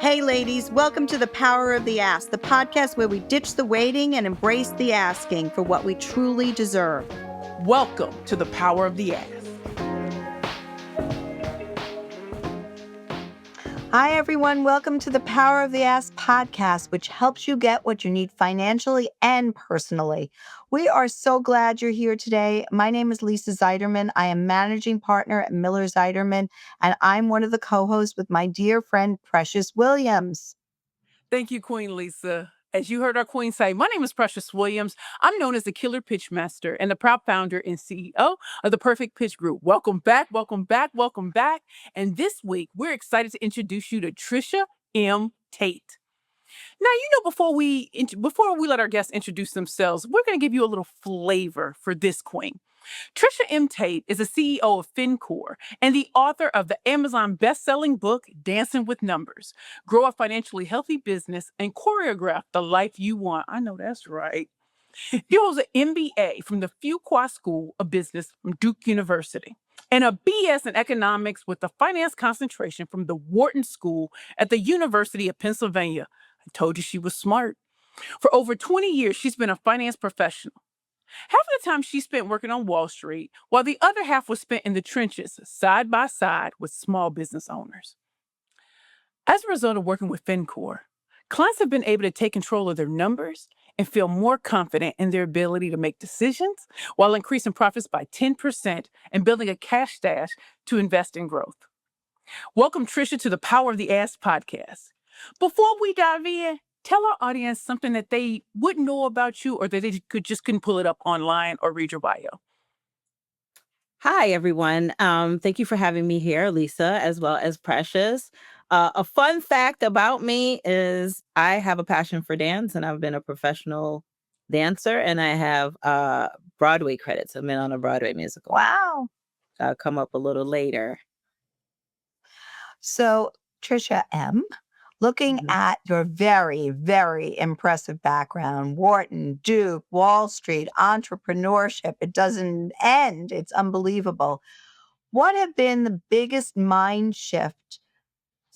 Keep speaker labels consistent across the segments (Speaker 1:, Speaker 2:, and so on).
Speaker 1: Hey, ladies, welcome to The Power of the Ask, the podcast where we ditch the waiting and embrace the asking for what we truly deserve.
Speaker 2: Welcome to The Power of the Ask.
Speaker 1: Hi, everyone. Welcome to the Power of the Ask podcast, which helps you get what you need financially and personally. We are so glad you're here today. My name is Lisa Zeiderman. I am managing partner at Miller Zeiderman, and I'm one of the co-hosts with my dear friend, Precious Williams.
Speaker 2: Thank you, Queen Lisa. As you heard our queen say, my name is Precious Williams. I'm known as the Killer Pitch Master and the proud founder and CEO of the Perfect Pitch Group. Welcome back, welcome back, welcome back. And this week, we're excited to introduce you to Tricia M. Taitt. Now, before we let our guests introduce themselves, we're going to give you a little flavor for this queen. Tricia M. Taitt is the CEO of FinCore and the author of the Amazon best-selling book, Dancing with Numbers, Grow a Financially Healthy Business and Choreograph the Life You Want. I know that's right. She holds an MBA from the Fuqua School of Business from Duke University and a BS in economics with a finance concentration from the Wharton School at the University of Pennsylvania. I told you she was smart. For over 20 years, she's been a finance professional. Half of the time she spent working on Wall Street, while the other half was spent in the trenches, side by side with small business owners. As a result of working with FinCore, clients have been able to take control of their numbers and feel more confident in their ability to make decisions while increasing profits by 10% and building a cash stash to invest in growth. Welcome, Tricia, to the Power of the Ask podcast. Before we dive in, tell our audience something that they wouldn't know about you or that they couldn't pull it up online or read your bio.
Speaker 3: Hi, everyone. Thank you for having me here, Lisa, as well as Precious. A fun fact about me is I have a passion for dance, and I've been a professional dancer, and I have Broadway credits. I've been on a Broadway musical.
Speaker 1: Wow.
Speaker 3: I'll come up a little later.
Speaker 1: So, Tricia M., looking at your very, very impressive background, Wharton, Duke, Wall Street, entrepreneurship, it doesn't end. It's unbelievable. What have been the biggest mind shift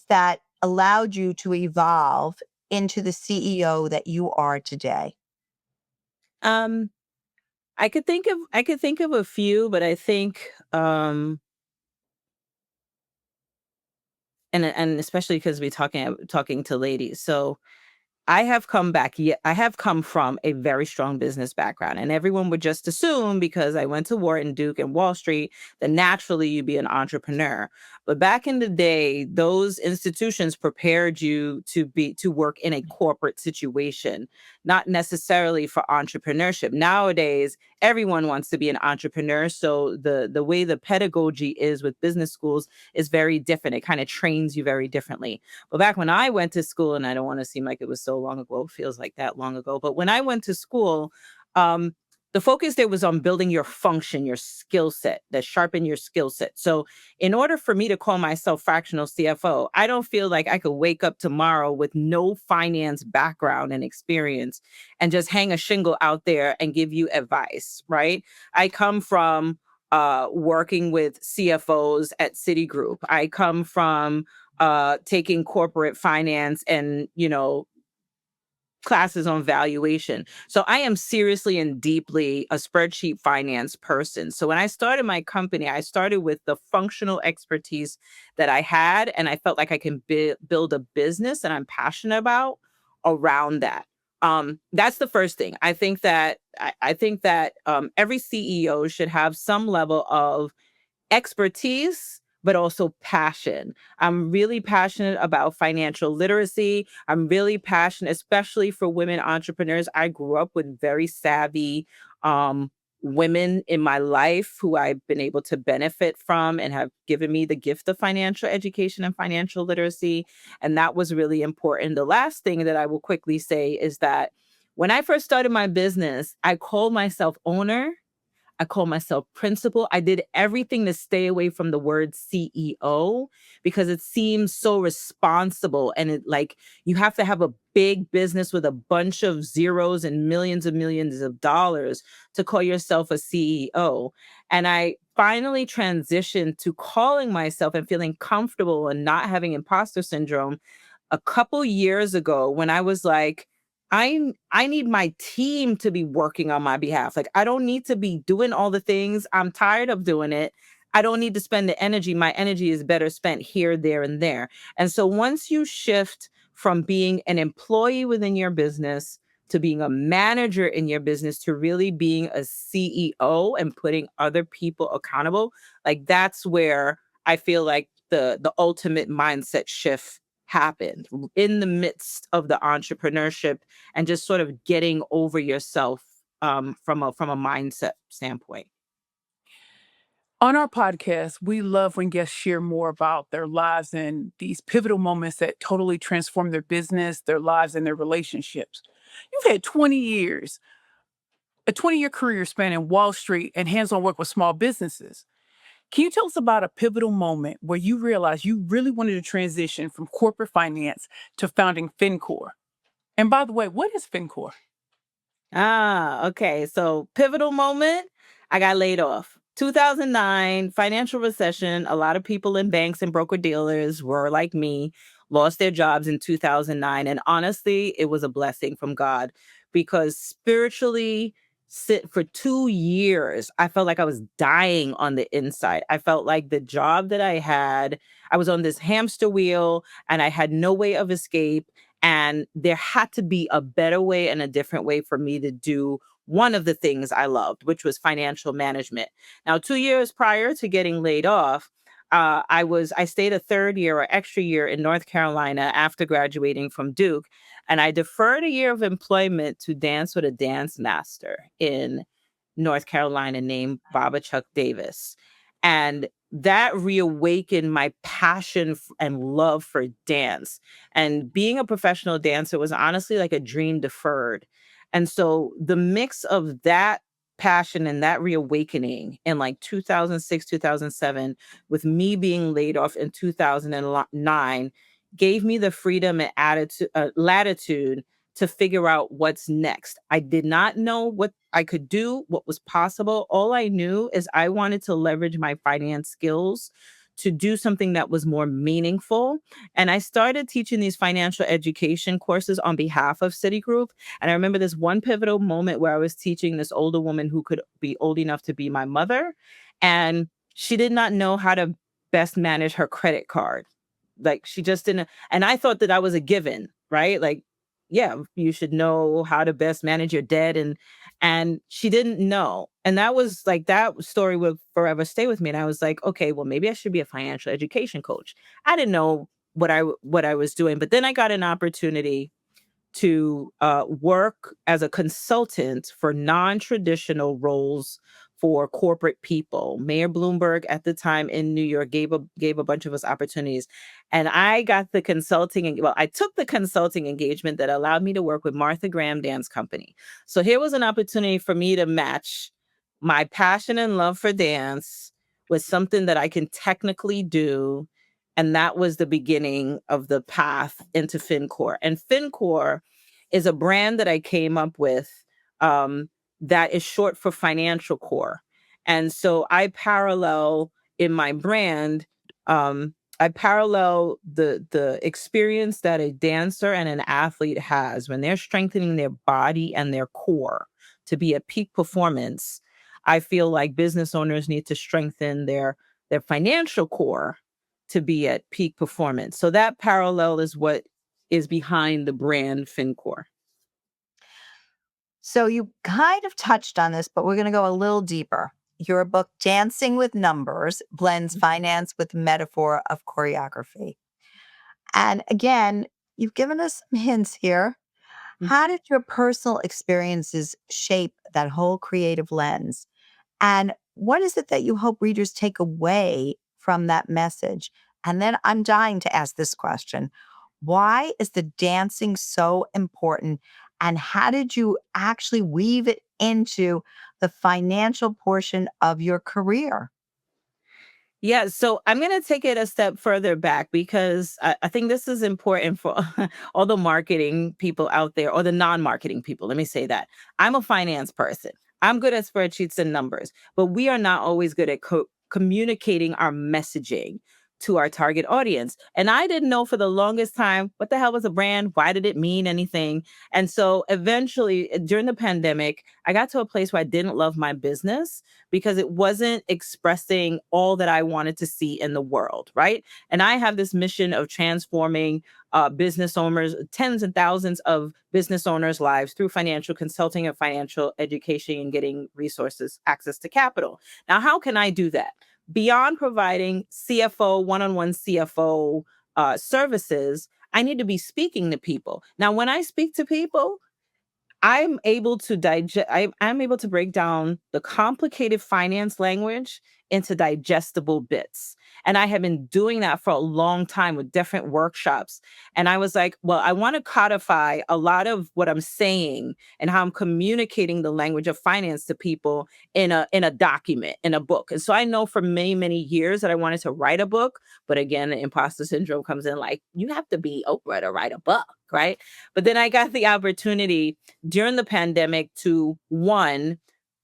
Speaker 1: that allowed you to evolve into the CEO that you are today?
Speaker 3: Um, I could think of a few, but I think and especially because we're talking to ladies. So I have come from a very strong business background, and everyone would just assume because I went to Wharton, Duke, and Wall Street that naturally you'd be an entrepreneur. But back in the day, those institutions prepared you to work in a corporate situation, not necessarily for entrepreneurship. Nowadays, everyone wants to be an entrepreneur, so the way the pedagogy is with business schools is very different. It kind of trains you very differently. But back when I went to school, and I don't want to seem like it was so long ago, it feels like that long ago. But when I went to school, the focus there was on building your function, your skill set, that sharpen your skill set. So in order for me to call myself fractional CFO, I don't feel like I could wake up tomorrow with no finance background and experience and just hang a shingle out there and give you advice, right? I come from working with CFOs at Citigroup. I come from taking corporate finance and, classes on valuation. So I am seriously and deeply a spreadsheet finance person. So when I started my company, I started with the functional expertise that I had, and I felt like I can build a business that I'm passionate about around that. That's the first thing. I think that every CEO should have some level of expertise, but also passion. I'm really passionate about financial literacy. I'm really passionate, especially for women entrepreneurs. I grew up with very savvy women in my life who I've been able to benefit from and have given me the gift of financial education and financial literacy. And that was really important. The last thing that I will quickly say is that when I first started my business, I called myself owner. I call myself principal. I did everything to stay away from the word CEO because it seems so responsible. And you have to have a big business with a bunch of zeros and millions of dollars to call yourself a CEO. And I finally transitioned to calling myself and feeling comfortable and not having imposter syndrome a couple years ago when I was like, I need my team to be working on my behalf. Like, I don't need to be doing all the things. I'm tired of doing it. I don't need to spend the energy. My energy is better spent here, there, and there. And so once you shift from being an employee within your business to being a manager in your business to really being a CEO and putting other people accountable, like that's where I feel like the ultimate mindset shift happened in the midst of the entrepreneurship and just sort of getting over yourself from a mindset standpoint.
Speaker 2: On our podcast, we love when guests share more about their lives and these pivotal moments that totally transform their business, their lives, and their relationships. You've had 20 years, a 20-year career span in Wall Street and hands-on work with small businesses. Can you tell us about a pivotal moment where you realized you really wanted to transition from corporate finance to founding FinCore? And by the way, what is FinCore?
Speaker 3: Okay. So pivotal moment, I got laid off. 2009, financial recession. A lot of people in banks and broker dealers were like me, lost their jobs in 2009. And honestly, it was a blessing from God because spiritually, sit for 2 years, I felt like I was dying on the inside. I felt like the job that I had, I was on this hamster wheel and I had no way of escape. And there had to be a better way and a different way for me to do one of the things I loved, which was financial management. Now, 2 years prior to getting laid off, I stayed a third year or extra year in North Carolina after graduating from Duke, and I deferred a year of employment to dance with a dance master in North Carolina named Baba Chuck Davis. And that reawakened my passion and love for dance. And being a professional dancer was honestly like a dream deferred. And so the mix of that passion and that reawakening in like 2006, 2007, with me being laid off in 2009, gave me the freedom and latitude to figure out what's next. I did not know what I could do, what was possible. All I knew is I wanted to leverage my finance skills to do something that was more meaningful. And I started teaching these financial education courses on behalf of Citigroup. And I remember this one pivotal moment where I was teaching this older woman who could be old enough to be my mother. And she did not know how to best manage her credit card. Like she just didn't. And I thought that I was a given, right? Like, yeah, you should know how to best manage your debt. And she didn't know. And that was like that story will forever stay with me. And I was like, okay, well, maybe I should be a financial education coach. I didn't know what I was doing. But then I got an opportunity to work as a consultant for non-traditional roles for corporate people. Mayor Bloomberg at the time in New York gave a bunch of us opportunities, and I got the consulting. Well, I took the consulting engagement that allowed me to work with Martha Graham Dance Company. So here was an opportunity for me to match my passion and love for dance with something that I can technically do. And that was the beginning of the path into FinCore. And FinCore is a brand that I came up with that is short for financial core. And so in my brand, I parallel the experience that a dancer and an athlete has when they're strengthening their body and their core to be at peak performance. I feel like business owners need to strengthen their financial core to be at peak performance. So that parallel is what is behind the brand FinCore.
Speaker 1: So you kind of touched on this, but we're going to go a little deeper. Your book, Dancing with Numbers, blends finance with metaphor of choreography. And again, you've given us some hints here. How did your personal experiences shape that whole creative lens? And what is it that you hope readers take away from that message? And then I'm dying to ask this question. Why is the dancing so important? And how did you actually weave it into the financial portion of your career?
Speaker 3: Yeah, so I'm going to take it a step further back because I think this is important for all the marketing people out there or the non marketing people. Let me say that. I'm a finance person. I'm good at spreadsheets and numbers, but we are not always good at communicating our messaging to our target audience. And I didn't know for the longest time, what the hell was a brand? Why did it mean anything? And so eventually during the pandemic, I got to a place where I didn't love my business because it wasn't expressing all that I wanted to see in the world, right? And I have this mission of transforming business owners, tens and thousands of business owners' lives through financial consulting and financial education and getting resources, access to capital. Now, how can I do that? Beyond providing CFO, one-on-one CFO services, I need to be speaking to people. Now, when I speak to people, I'm able to I'm able to break down the complicated finance language into digestible bits. And I have been doing that for a long time with different workshops. And I was like, well, I want to codify a lot of what I'm saying and how I'm communicating the language of finance to people in a document, in a book. And so I know for many, many years that I wanted to write a book. But again, the imposter syndrome comes in like, you have to be Oprah to write a book, right? But then I got the opportunity during the pandemic to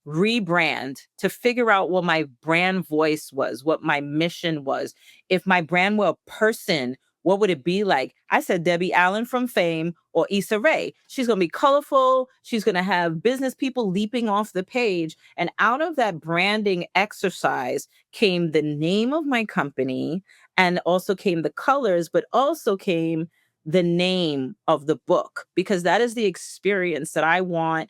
Speaker 3: rebrand, to figure out what my brand voice was, what my mission was. If my brand were a person, what would it be like? I said Debbie Allen from Fame or Issa Rae. She's going to be colorful. She's going to have business people leaping off the page. And out of that branding exercise came the name of my company, and also came the colors, but also came the name of the book, because that is the experience that I want.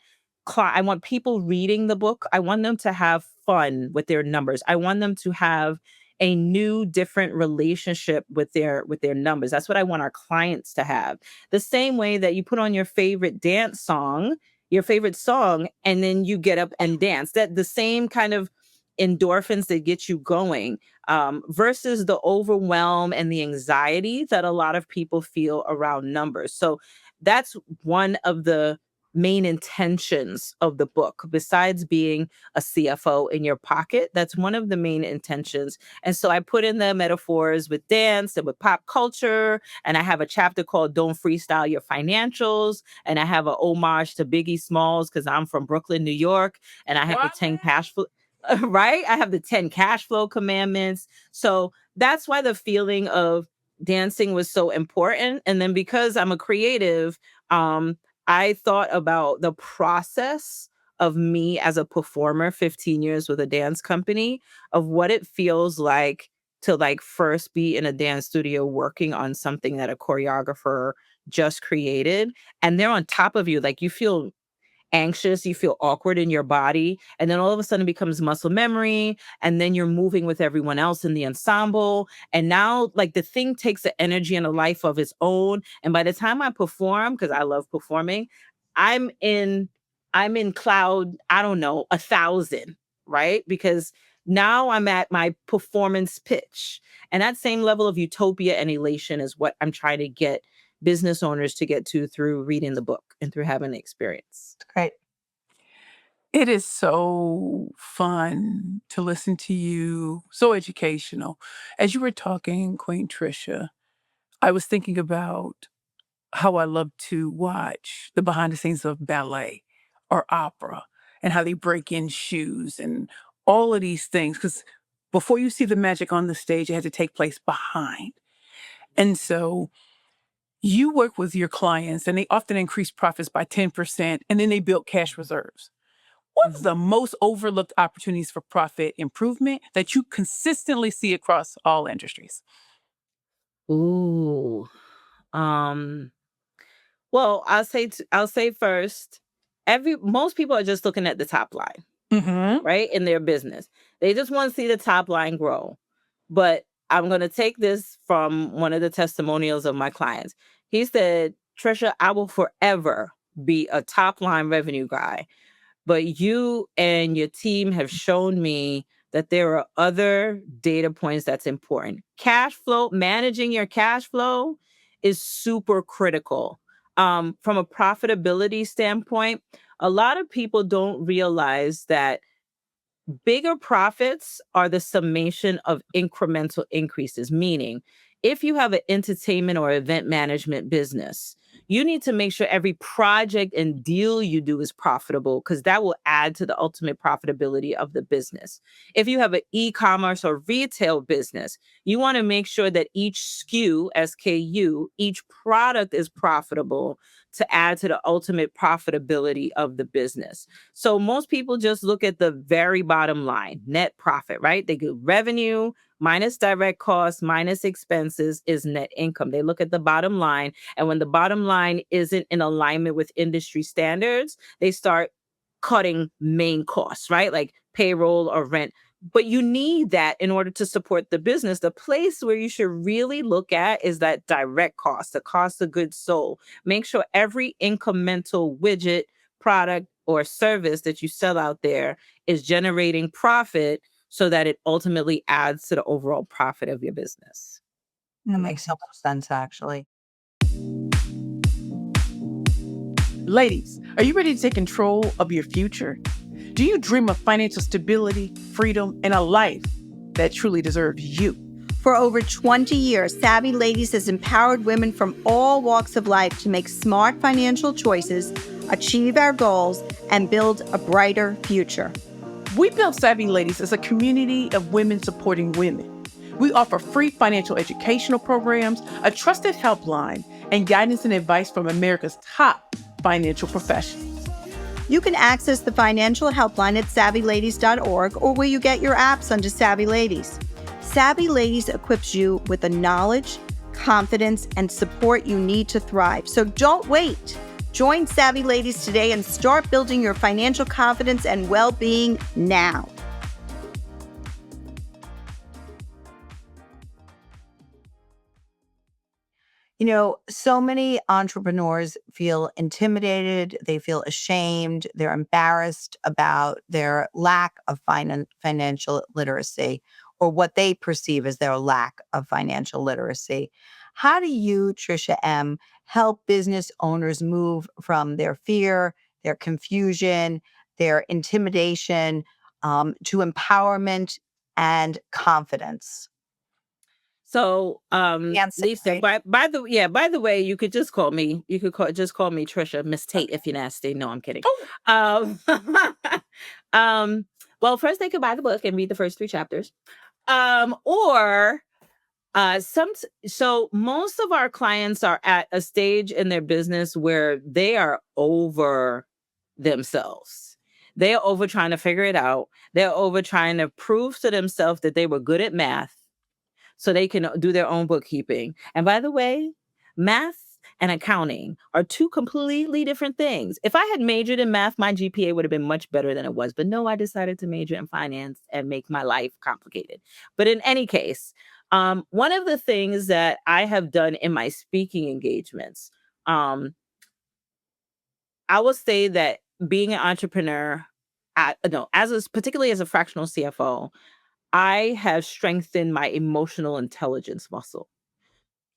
Speaker 3: I want people reading the book. I want them to have fun with their numbers. I want them to have a new, different relationship with their numbers. That's what I want our clients to have. The same way that you put on your favorite dance song, your favorite song, and then you get up and dance. That the same kind of endorphins that get you going, versus the overwhelm and the anxiety that a lot of people feel around numbers. So that's one of the main intentions of the book. Besides being a CFO in your pocket, that's one of the main intentions. And so I put in the metaphors with dance and with pop culture. And I have a chapter called Don't Freestyle Your Financials. And I have an homage to Biggie Smalls because I'm from Brooklyn, New York. And I have the 10 cash flow. Right? I have the 10 cash flow commandments. So that's why the feeling of dancing was so important. And then because I'm a creative, I thought about the process of me as a performer, 15 years with a dance company, of what it feels like to like first be in a dance studio working on something that a choreographer just created. And they're on top of you. Like you feel anxious, you feel awkward in your body, and then all of a sudden it becomes muscle memory, and then you're moving with everyone else in the ensemble, and now like the thing takes the energy and a life of its own. And by the time I perform, because I love performing, I'm in cloud, I don't know, 1,000, right? Because now I'm at my performance pitch, and that same level of utopia and elation is what I'm trying to get business owners to get to through reading the book and through having the experience.
Speaker 1: Great.
Speaker 2: It is so fun to listen to you, so educational. As you were talking, Queen Tricia, I was thinking about how I love to watch the behind the scenes of ballet or opera and how they break in shoes and all of these things. Because before you see the magic on the stage, it has to take place behind. And so you work with your clients and they often increase profits by 10% and then they build cash reserves. What's the most overlooked opportunities for profit improvement that you consistently see across all industries?
Speaker 3: Ooh. Um, well, I'll say first, most people are just looking at the top line,
Speaker 2: Mm-hmm.
Speaker 3: right? In their business. They just want to see the top line grow. But I'm going to take this from one of the testimonials of my clients. He said, Trisha, I will forever be a top line revenue guy. But you and your team have shown me that there are other data points that's important. Cash flow, managing your cash flow is super critical. From a profitability standpoint, a lot of people don't realize that bigger profits are the summation of incremental increases, meaning if you have an entertainment or event management business, You need to make sure every project and deal you do is profitable because that will add to the ultimate profitability of the business. If you have an e-commerce or retail business, you want to make sure that each SKU, SKU, each product is profitable to add to the ultimate profitability of the business. So most people just look at the very bottom line, net profit, right? They get revenue minus direct costs minus expenses is net income. They look at the bottom line. And when the bottom line isn't in alignment with industry standards, they start cutting main costs, right? Like payroll or rent. But you need that in order to support the business. The place where you should really look at is that direct cost, the cost of goods sold. Make sure every incremental widget, product, or service that you sell out there is generating profit so that it ultimately adds to the overall profit of your business.
Speaker 1: That makes so much sense, actually.
Speaker 2: Ladies, are you ready to take control of your future? Do you dream of financial stability, freedom, and a life that truly deserves you?
Speaker 1: For over 20 years, Savvy Ladies has empowered women from all walks of life to make smart financial choices, achieve our goals, and build a brighter future.
Speaker 2: We built Savvy Ladies as a community of women supporting women. We offer free financial educational programs, a trusted helpline, and guidance and advice from America's top financial professionals.
Speaker 1: You can access the financial helpline at savvyladies.org or where you get your apps under Savvy Ladies. Savvy Ladies equips you with the knowledge, confidence, and support you need to thrive. So don't wait. Join Savvy Ladies today and start building your financial confidence and well-being now. You know, so many entrepreneurs feel intimidated, they feel ashamed, they're embarrassed about their lack of financial literacy or what they perceive as their lack of financial literacy. How do you, Tricia M., help business owners move from their fear, their confusion, their intimidation to empowerment and confidence?
Speaker 3: So,
Speaker 1: Dancing,
Speaker 3: Lisa,
Speaker 1: right?
Speaker 3: by the way, you could just call me, just call me Trisha, Miss Tate if you're nasty. No, I'm kidding.
Speaker 2: Oh,
Speaker 3: Um, um, well, first they could buy the book and read the first 3 chapters. Or so most of our clients are at a stage in their business where they are over themselves. They're over trying to figure it out. They're over trying to prove to themselves that they were good at math so they can do their own bookkeeping. And by the way, math and accounting are 2 completely different things. If I had majored in math, my GPA would have been much better than it was. But no, I decided to major in finance and make my life complicated. But in any case, one of the things that I have done in my speaking engagements, I will say that being an entrepreneur, no, particularly as a fractional CFO, I have strengthened my emotional intelligence muscle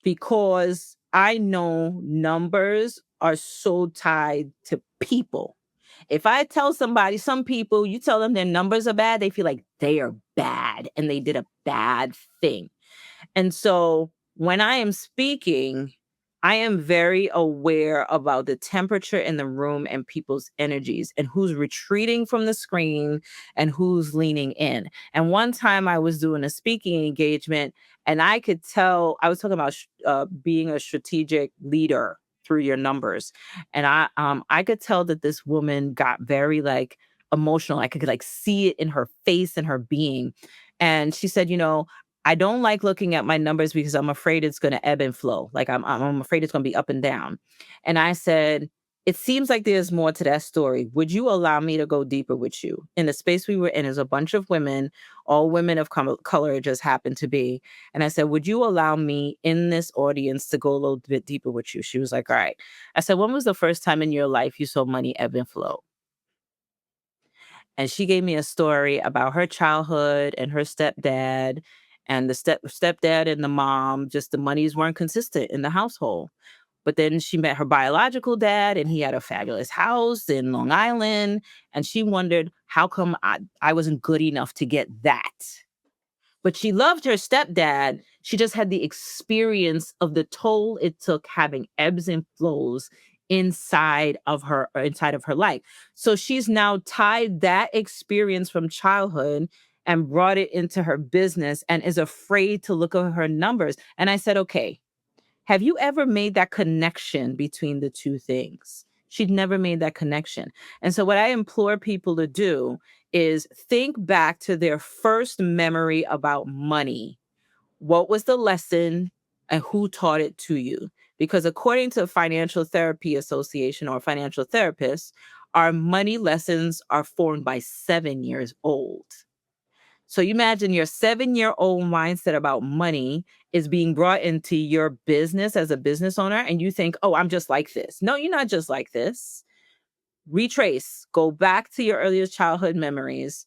Speaker 3: because I know numbers are so tied to people. If I tell somebody, some people, you tell them their numbers are bad, they feel like they are bad and they did a bad thing. And so when I am speaking, I am very aware about the temperature in the room and people's energies and who's retreating from the screen and who's leaning in. And one time I was doing a speaking engagement and I could tell, I was talking about being a strategic leader through your numbers. And I could tell that this woman got very like emotional. I could like see it in her face and her being. And she said, you know, I don't like looking at my numbers because I'm afraid it's going to ebb and flow. Like I'm afraid it's going to be up and down. And I said, it seems like there's more to that story. Would you allow me to go deeper with you? In the space we were in, is a bunch of women, all women of color it just happened to be. And I said, would you allow me in this audience to go a little bit deeper with you? She was like, all right. I said, when was the first time in your life you saw money ebb and flow? And she gave me a story about her childhood and her stepdad and the stepdad and the mom, just the monies weren't consistent in the household. But then she met her biological dad and he had a fabulous house in Long Island. And she wondered, how come I wasn't good enough to get that? But she loved her stepdad. She just had the experience of the toll it took having ebbs and flows inside of her life. So she's now tied that experience from childhood and brought it into her business and is afraid to look at her numbers. And I said, okay, have you ever made that connection between the two things? She'd never made that connection. And so what I implore people to do is think back to their first memory about money. What was the lesson and who taught it to you? Because according to Financial Therapy Association or financial therapists, our money lessons are formed by 7 years old. So you imagine your 7-year-old mindset about money is being brought into your business as a business owner, and you think, oh, I'm just like this. No, you're not just like this. Retrace, go back to your earliest childhood memories,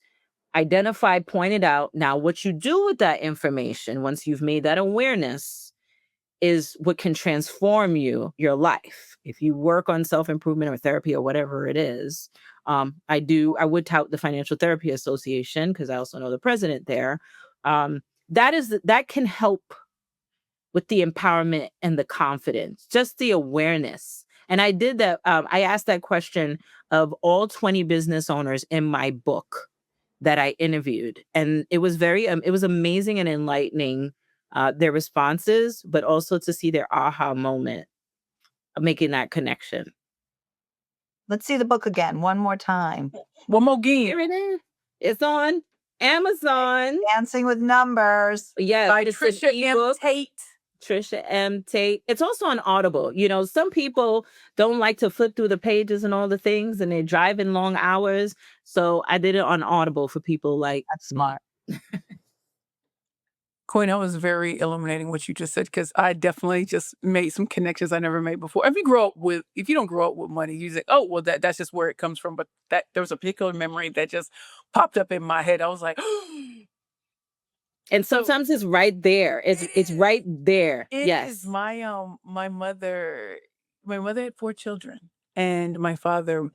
Speaker 3: identify, point it out. Now, what you do with that information, once you've made that awareness, is what can transform your life. If you work on self-improvement or therapy or whatever it is, I would tout the Financial Therapy Association because I also know the president there. That can help with the empowerment and the confidence, just the awareness. And I did that. I asked that question of all 20 business owners in my book that I interviewed. And it was it was amazing and enlightening, their responses, but also to see their aha moment of making that connection.
Speaker 1: Let's see the book again, one more time.
Speaker 2: One more game.
Speaker 3: Here it is. It's on Amazon.
Speaker 1: Dancing with Numbers.
Speaker 3: Yeah,
Speaker 2: By
Speaker 3: it's an
Speaker 2: Tricia M.
Speaker 3: ebook.
Speaker 2: Taitt.
Speaker 3: Tricia M. Taitt. It's also on Audible. You know, some people don't like to flip through the pages and all the things, and they're driving long hours. So I did it on Audible for people like
Speaker 1: That's smart.
Speaker 2: Queen, that was very illuminating what you just said, because I definitely just made some connections I never made before. If you don't grow up with money, you say, oh, well, that's just where it comes from. But that there was a particular memory that just popped up in my head. I was like,
Speaker 3: and sometimes it's right there. It's right there.
Speaker 2: It
Speaker 3: Yes.
Speaker 2: is. My mother had 4 children, and my father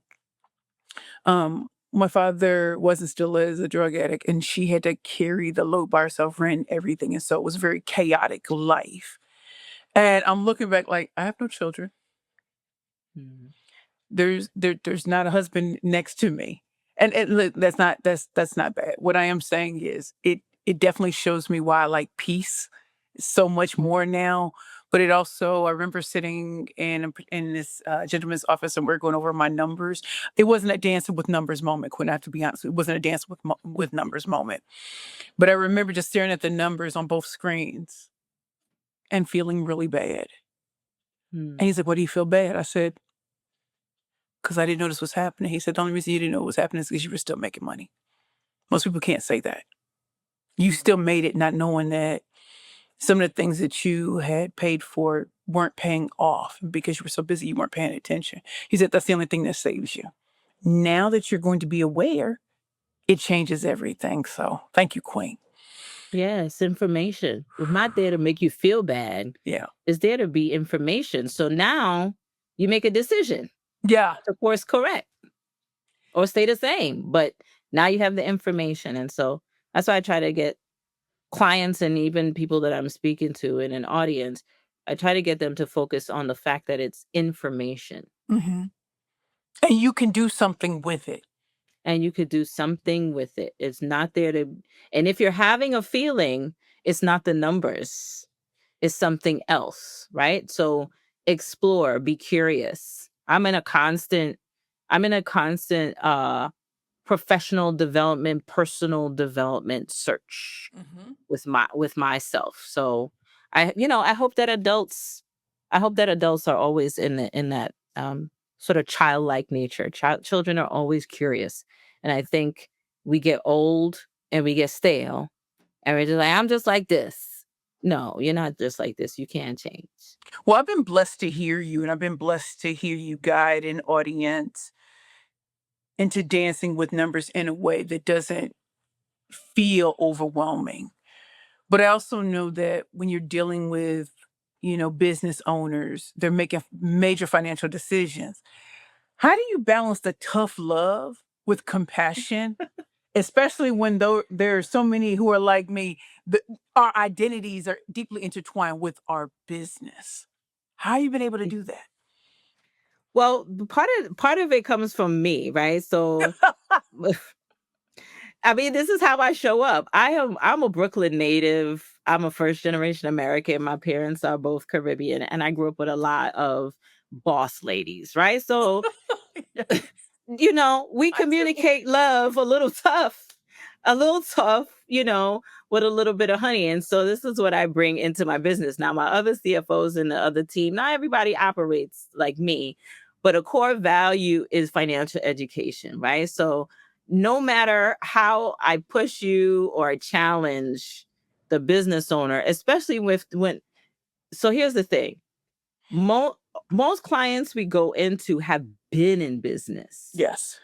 Speaker 2: was and still is a drug addict, and she had to carry the load by herself, rent and everything, and so it was a very chaotic life. And I'm looking back like, I have no children.
Speaker 3: Mhm.
Speaker 2: There's not a husband next to me. And look, that's not bad. What I am saying is it definitely shows me why I like peace so much more now. But it also, I remember sitting in this gentleman's office, and we're going over my numbers. It wasn't a dancing with numbers moment, Quinn. I have to be honest. It wasn't a dance with numbers moment. But I remember just staring at the numbers on both screens and feeling really bad.
Speaker 3: Hmm.
Speaker 2: And he's like, "What do you feel bad?" I said, "Because I didn't know this was happening." He said, "The only reason you didn't know what was happening is because you were still making money." Most people can't say that. You still made it not knowing that some of the things that you had paid for weren't paying off because you were so busy you weren't paying attention. He said, "That's the only thing that saves you." Now that you're going to be aware, it changes everything. So thank you, Queen.
Speaker 3: Yeah, it's information. It's not there to make you feel bad.
Speaker 2: Yeah.
Speaker 3: It's there to be information. So now you make a decision
Speaker 2: Yeah.
Speaker 3: to course correct or stay the same. But now you have the information. And so that's why I try to get clients and even people that I'm speaking to in an audience, I try to get them to focus on the fact that it's information.
Speaker 2: Hmm. And you can do something with it.
Speaker 3: And you could do something with it. It's not there to, and if you're having a feeling, it's not the numbers, it's something else, right? So explore, be curious. I'm in a constant professional development, personal development search with myself. So I hope that adults are always in that sort of childlike nature. Children are always curious. And I think we get old and we get stale and we're just like, I'm just like this. No, you're not just like this. You can change.
Speaker 2: Well, I've been blessed to hear you, and I've been blessed to hear you guide an audience into dancing with numbers in a way that doesn't feel overwhelming. But I also know that when you're dealing with, business owners, they're making major financial decisions. How do you balance the tough love with compassion? Especially when there are so many who are like me, our identities are deeply intertwined with our business. How you been able to do that?
Speaker 3: Well, part of it comes from me, right? So I mean, this is how I show up. I'm a Brooklyn native. I'm a first generation American. My parents are both Caribbean, and I grew up with a lot of boss ladies, right? So we
Speaker 2: I do.
Speaker 3: communicate love a little tough, with a little bit of honey. And so this is what I bring into my business. Now, my other CFOs and the other team, not everybody operates like me, but a core value is financial education, right? So no matter how I push you or I challenge the business owner, especially so here's the thing. Most clients we go into have been in business
Speaker 2: Yes.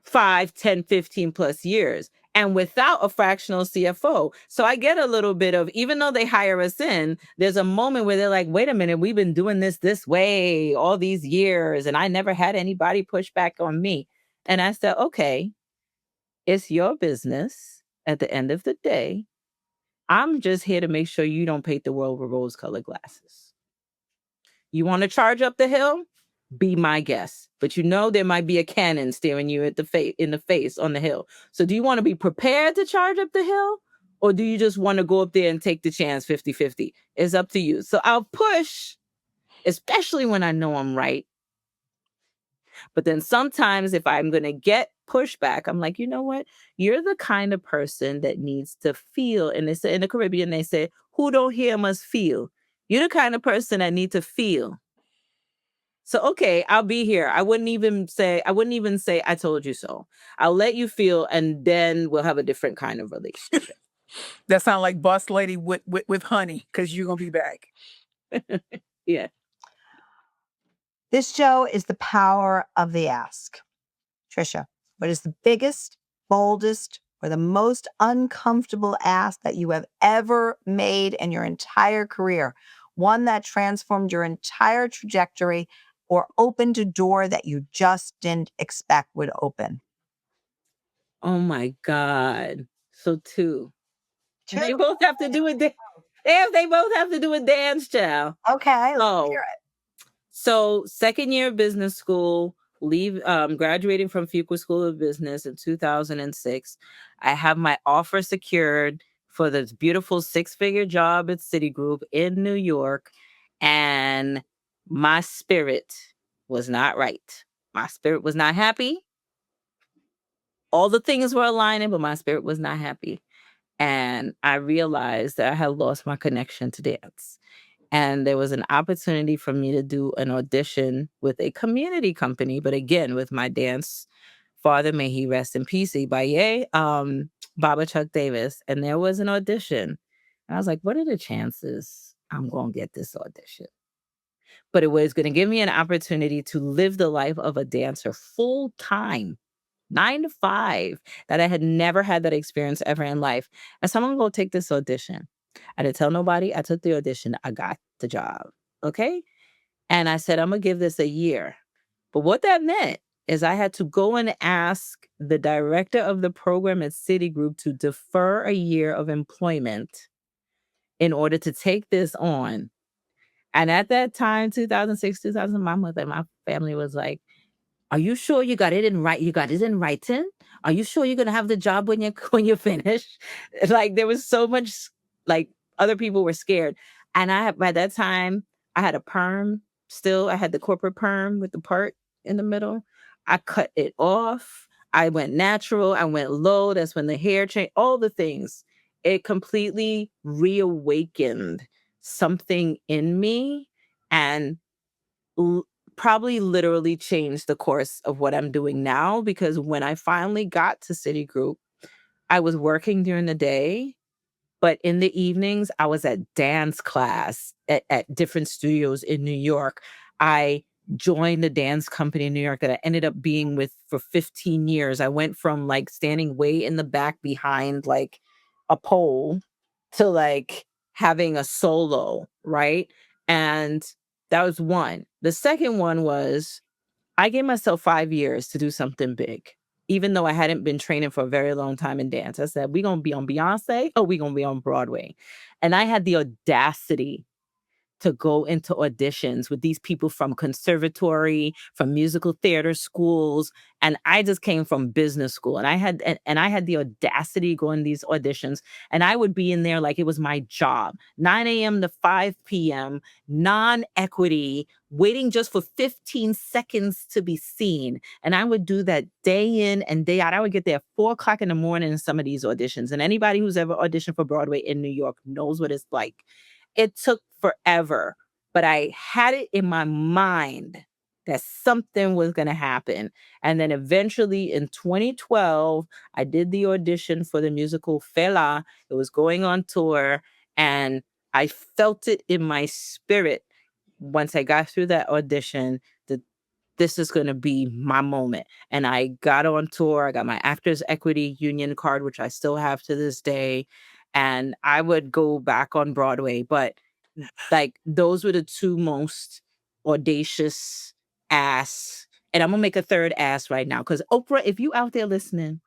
Speaker 3: 5, 10, 15 plus years and without a fractional CFO. So I get a little bit of, even though they hire us in, there's a moment where they're like, wait a minute, we've been doing this way all these years and I never had anybody push back on me. And I said, okay, it's your business at the end of the day. I'm just here to make sure you don't paint the world with rose-colored glasses. You want to charge up the hill? Be my guest. But there might be a cannon staring you in the face on the hill. So do you want to be prepared to charge up the hill? Or do you just want to go up there and take the chance 50-50? It's up to you. So I'll push, especially when I know I'm right. But then sometimes if I'm going to get pushback, I'm like, you know what? You're the kind of person that needs to feel. And they say in the Caribbean, they say, who don't hear must feel. You're the kind of person that need to feel. So, okay, I'll be here. I wouldn't even say, I told you so. I'll let you feel, and then we'll have a different kind of relationship.
Speaker 2: That sounds like boss lady with honey, because you're gonna be back.
Speaker 3: Yeah.
Speaker 1: This show is the power of the ask. Tricia, what is the biggest, boldest, or the most uncomfortable ask that you have ever made in your entire career? One that transformed your entire trajectory or opened a door that you just didn't expect would open?
Speaker 3: Oh my God. So two. They
Speaker 1: Two.
Speaker 3: both have to do a they both have to do a dance, child.
Speaker 1: Okay, let's
Speaker 3: Oh,
Speaker 1: hear it.
Speaker 3: so second year of business school, graduating from Fuqua School of Business in 2006. I have my offer secured for this beautiful 6-figure job at Citigroup in New York. And my spirit was not right. My spirit was not happy. All the things were aligning, but my spirit was not happy. And I realized that I had lost my connection to dance. And there was an opportunity for me to do an audition with a community company, but again, with my dance father, may he rest in peace, Ibaye, Baba Chuck Davis. And there was an audition. And I was like, what are the chances I'm going to get this audition? But it was going to give me an opportunity to live the life of a dancer full time, 9 to 5, that I had never had that experience ever in life. And so I'm going to go take this audition. I didn't tell nobody. I took the audition. I got the job. Okay. And I said, I'm going to give this a year. But what that meant is I had to go and ask the director of the program at Citigroup to defer a year of employment in order to take this on. And at that time, 2006, 2000, my family was like, are you sure you got it in You got it in writing? Are you sure you're gonna have the job when you finish? Like there was so much, like other people were scared. And by that time, I had a perm still. I had the corporate perm with the part in the middle. I cut it off. I went natural. I went low. That's when the hair changed, all the things. It completely reawakened something in me and probably literally changed the course of what I'm doing now, because when I finally got to Citigroup, I was working during the day, but in the evenings, I was at dance class at different studios in New York. I joined a dance company in New York that I ended up being with for 15 years. I went from like standing way in the back behind like a pole to like having a solo, right? And that was one. The second one was I gave myself 5 years to do something big. even though I hadn't been training for a very long time in dance. I said, we going to be on Beyonce or we going to be on Broadway. And I had the audacity to go into auditions with these people from conservatory, from musical theater schools, and I just came from business school. And I had the audacity to go in these auditions, and I would be in there like it was my job. 9 a.m. to 5 p.m., non-equity, waiting just for 15 seconds to be seen. And I would do that day in and day out. I would get there at 4 o'clock in the morning in some of these auditions. And anybody who's ever auditioned for Broadway in New York knows what it's like. It took forever, but I had it in my mind that something was going to happen. And then eventually in 2012, I did the audition for the musical Fela. It was going on tour, and I felt it in my spirit once I got through that audition that this is going to be my moment. And I got on tour. I got my Actors Equity Union card, which I still have to this day. And I would go back on Broadway. But like those were the two most audacious ass. And I'm going to make a third ass right now. Because Oprah, if you out there listening,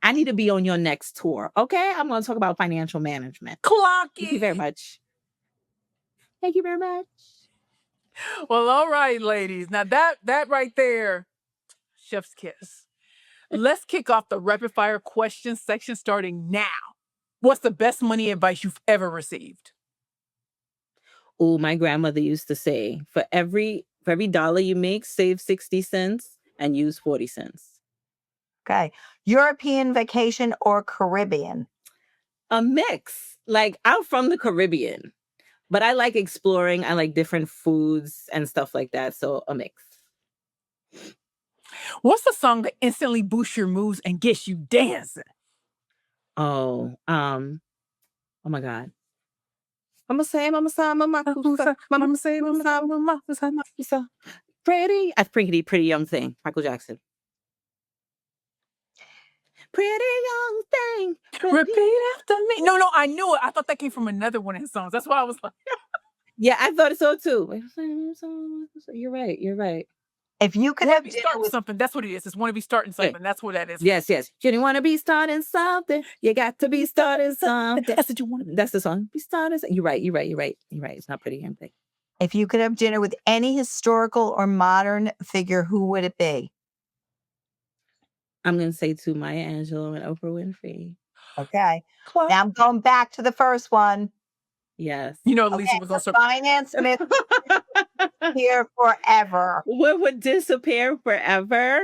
Speaker 3: I need to be on your next tour. Okay. I'm going to talk about financial management.
Speaker 2: Clock
Speaker 3: Thank you very
Speaker 2: it.
Speaker 3: much. Thank you very much.
Speaker 2: Well, all right, ladies. Now that right there, chef's kiss. Let's kick off the rapid fire question section starting now. What's the best money advice you've ever received?
Speaker 3: Oh, my grandmother used to say, for every dollar you make, save 60 cents and use 40 cents.
Speaker 1: Okay. European vacation or Caribbean?
Speaker 3: A mix. Like, I'm from the Caribbean, but I like exploring. I like different foods and stuff like that. So a mix.
Speaker 2: What's the song that instantly boosts your moods and gets you dancing?
Speaker 3: Oh my God. Mama say, mama sa, mama kusa, mama say, mama sa, mama kusa, mama kusa. Pretty. That's pretty young thing. Michael Jackson. Pretty young thing.
Speaker 2: Repeat after me. No, I knew it. I thought that came from another one of his songs. That's why I was like,
Speaker 3: Yeah, I thought so too. You're right.
Speaker 1: If you could
Speaker 2: wanna
Speaker 1: have
Speaker 2: be
Speaker 1: dinner
Speaker 2: starting
Speaker 1: with
Speaker 2: something. That's what it is. It's want to be starting something. That's what that is.
Speaker 3: Yes. You didn't want to be starting something. You got to be starting something.
Speaker 2: That's what you want to be.
Speaker 3: That's the song. Be starting. You're right. It's not pretty young thing.
Speaker 1: If you could have dinner with any historical or modern figure, who would it be?
Speaker 3: I'm gonna say to Maya Angelou and Oprah Winfrey.
Speaker 1: Okay. Now I'm going back to the first one.
Speaker 3: Yes.
Speaker 2: You know, Lisa was also
Speaker 1: finance myth here forever.
Speaker 3: What would disappear forever?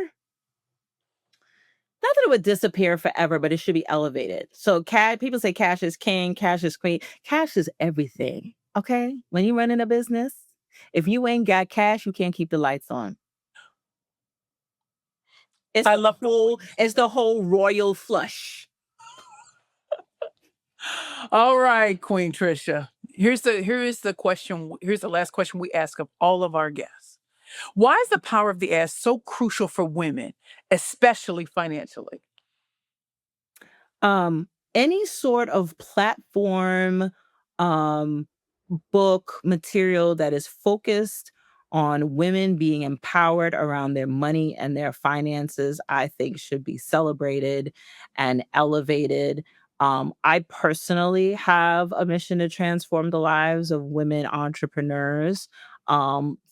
Speaker 3: Not that it would disappear forever, but it should be elevated. So people say cash is king, cash is queen. Cash is everything. Okay? When you're running a business, if you ain't got cash, you can't keep the lights on. It's the whole royal flush.
Speaker 2: All right, Queen Tricia. Here's the question. Here's the last question we ask of all of our guests. Why is the power of the ass so crucial for women, especially financially?
Speaker 3: Any sort of platform, book material that is focused on women being empowered around their money and their finances, I think should be celebrated and elevated. I personally have a mission to transform the lives of women entrepreneurs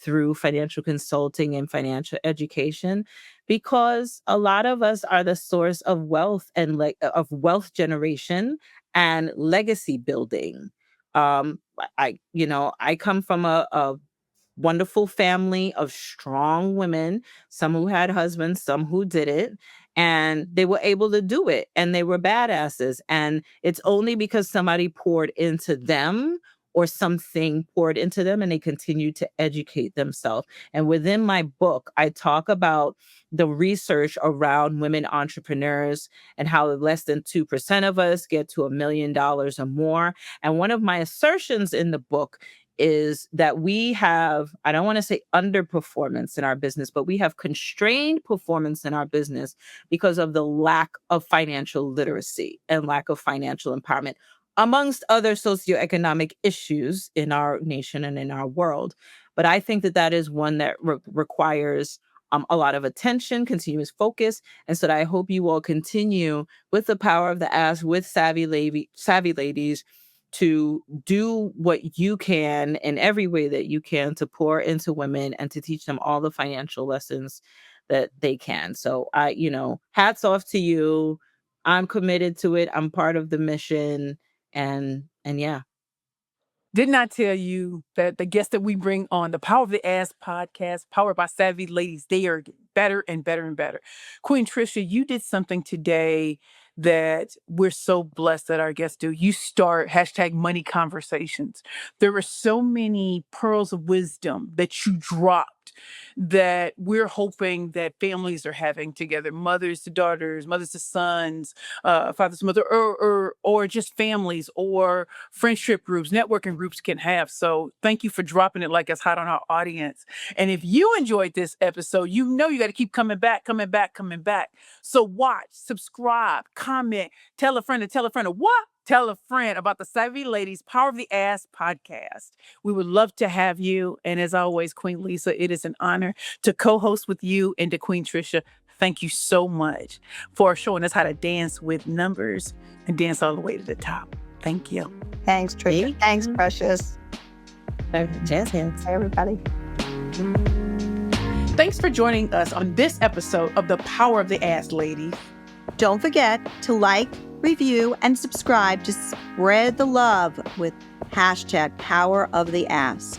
Speaker 3: through financial consulting and financial education, because a lot of us are the source of wealth and of wealth generation and legacy building. I come from a wonderful family of strong women, some who had husbands, some who didn't, and they were able to do it and they were badasses. And it's only because somebody poured into them or something poured into them and they continue to educate themselves. And within my book, I talk about the research around women entrepreneurs and how less than 2% of us get to $1 million or more. And one of my assertions in the book is that we have, I don't want to say underperformance in our business, but we have constrained performance in our business because of the lack of financial literacy and lack of financial empowerment, amongst other socioeconomic issues in our nation and in our world. But I think that is one that requires a lot of attention, continuous focus. And so I hope you all continue with the power of the ask with savvy ladies to do what you can in every way that you can to pour into women and to teach them all the financial lessons that they can. So hats off to you. I'm committed to it. I'm part of the mission. And yeah.
Speaker 2: Didn't I tell you that the guests that we bring on the Power of the Ass podcast, powered by Savvy Ladies, they are getting better and better and better. Queen Tricia, you did something today that we're so blessed that our guests do. You start #money conversations. There were so many pearls of wisdom that you dropped that we're hoping that families are having together, mothers to daughters, mothers to sons, fathers to mother, or just families or friendship groups, networking groups can have. So thank you for dropping it like it's hot on our audience. And if you enjoyed this episode, you know you got to keep coming back, coming back, coming back. So watch, subscribe, comment, tell a friend to tell a friend of what? Tell a friend about the Savvy Ladies Power of the Ass podcast. We would love to have you. And as always, Queen Lisa, it is an honor to co-host with you and to Queen Tricia. Thank you so much for showing us how to dance with numbers and dance all the way to the top. Thank you.
Speaker 1: Thanks, Tricia. Thanks, Precious.
Speaker 3: Jazz hands.
Speaker 1: Bye, everybody.
Speaker 2: Thanks for joining us on this episode of The Power of the Ass Ladies.
Speaker 1: Don't forget to like, review, and subscribe to spread the love with #PowerOfTheAsk.